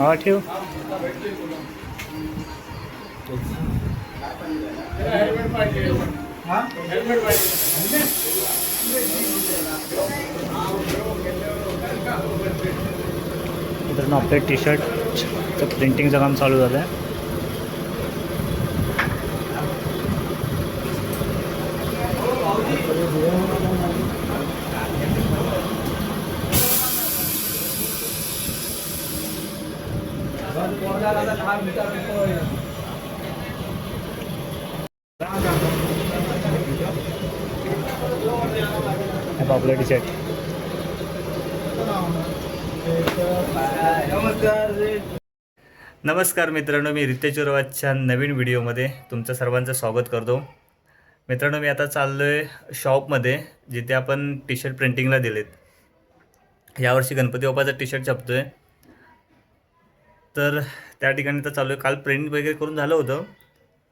हा ठेव. मित्रांनो आपले टी शर्टचं प्रिंटिंगचं काम चालू झालं आहे. आपलं टी शर्ट. नमस्कार मित्रांनो, मी रितेश उरवाच्या नवीन व्हिडिओमध्ये तुमचं सर्वांचं स्वागत करतो. मित्रांनो, मी आता चाललो आहे शॉपमध्ये, जिथे आपण टी शर्ट प्रिंटिंगला दिलेत. यावर्षी गणपती बाप्पाचा टी शर्ट छापतो आहे, तर त्या ठिकाणी तर चालू आहे. काल प्रिंट वगैरे करून झालं होतं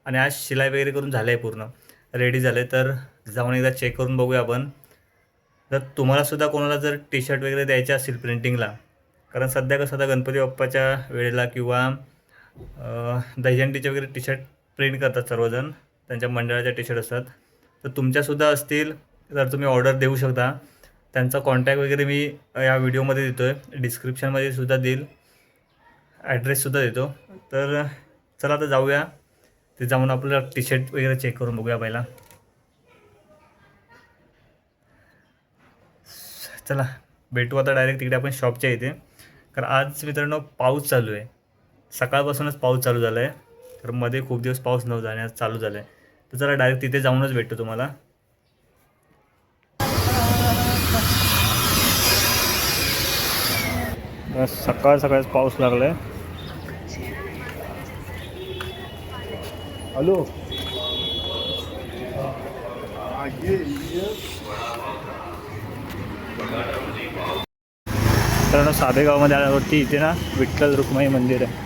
आणि आज शिलाई वगैरे करून झालं आहे, पूर्ण रेडी झालं आहे. तर जाऊन एकदा चेक करून बघूया आपण. जर तुम्हालासुद्धा कोणाला जर टी शर्ट वगैरे द्यायचे असतील प्रिंटिंगला, कारण सध्या कसं आता गणपती बाप्पाच्या वेळेला किंवा दहीहंडीचे वगैरे टी शर्ट प्रिंट करतात सर्वजण, त्यांच्या मंडळाच्या टी शर्ट असतात. तर तुमच्यासुद्धा असतील तर तुम्ही ऑर्डर देऊ शकता. त्यांचा कॉन्टॅक्ट वगैरे मी या व्हिडिओमध्ये देतो आहे, डिस्क्रिप्शनमध्ये सुद्धा देईल, ॲड्रेससुद्धा देतो. तर चला आता जाऊया, ते जाऊन आपल्याला टी शर्ट वगैरे चेक करून बघूया पहिला. चला भेटू आता डायरेक्ट तिकडे आपण शॉपच्या इथे. कारण आज मित्रांनो पाऊस चालू आहे, सकाळपासूनच पाऊस चालू झाला आहे. तर मध्ये खूप दिवस पाऊस नव्हता आणि आज चालू झाला आहे. तर चला डायरेक्ट तिथे जाऊनच भेटतो तुम्हाला. सकाळ सकाळच पाऊस लागला आहे. हॅलो तर साबेगावमध्ये आल्यावरती इथे ना विठ्ठल रुक्माई मंदिर आहे.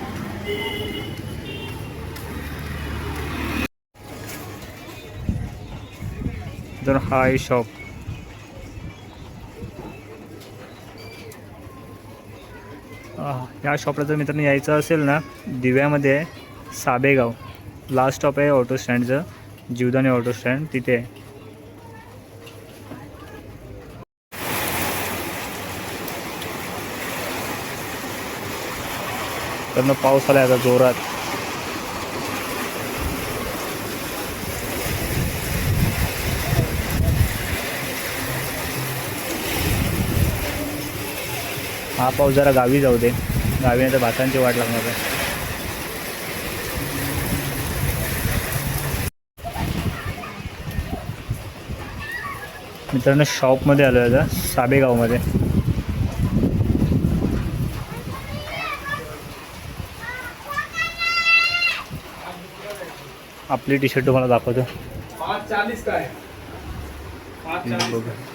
तर हा आहे शॉप. या शॉपला जर मित्रांनो यायचं असेल ना, दिव्यामध्ये आहे, साबेगाव लास्ट स्टॉप आहे ऑटो स्टँडचं, जीवदानी ऑटो स्टँड तिथे आहे. तर पाऊस आला आता जोरात. हा पाऊस जरा गावी जाऊ दे, गावी नाही तर भातांची वाट लागणार आहे. मित्रांनो शॉपमध्ये आलो आहे आता, साबेगावमध्ये. आपली टी शर्ट तुम्हाला दाखवतो. 540 काय 540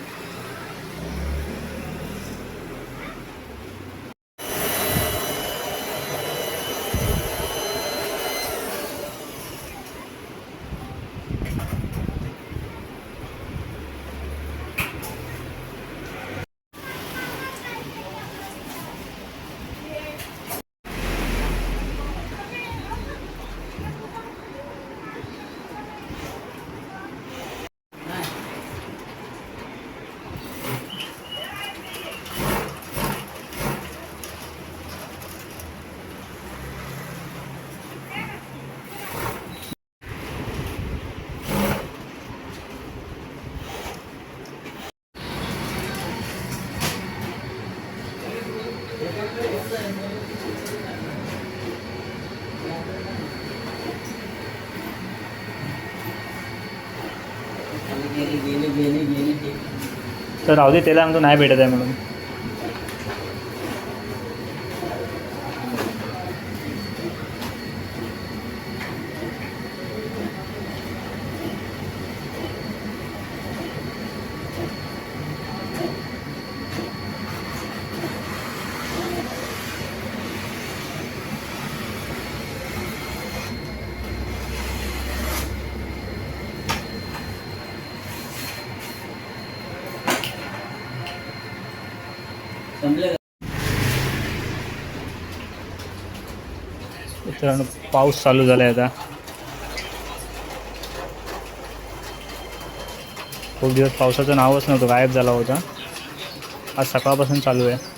तर राहू दे, त्याला आमचं नाही भेटत आहे म्हणून. मित्रांनो पाऊस चालू झाला आहे आता. खूप दिवस पावसाचं नावच नव्हतं, गायब झाला होता. आज सकाळपासून चालू आहे.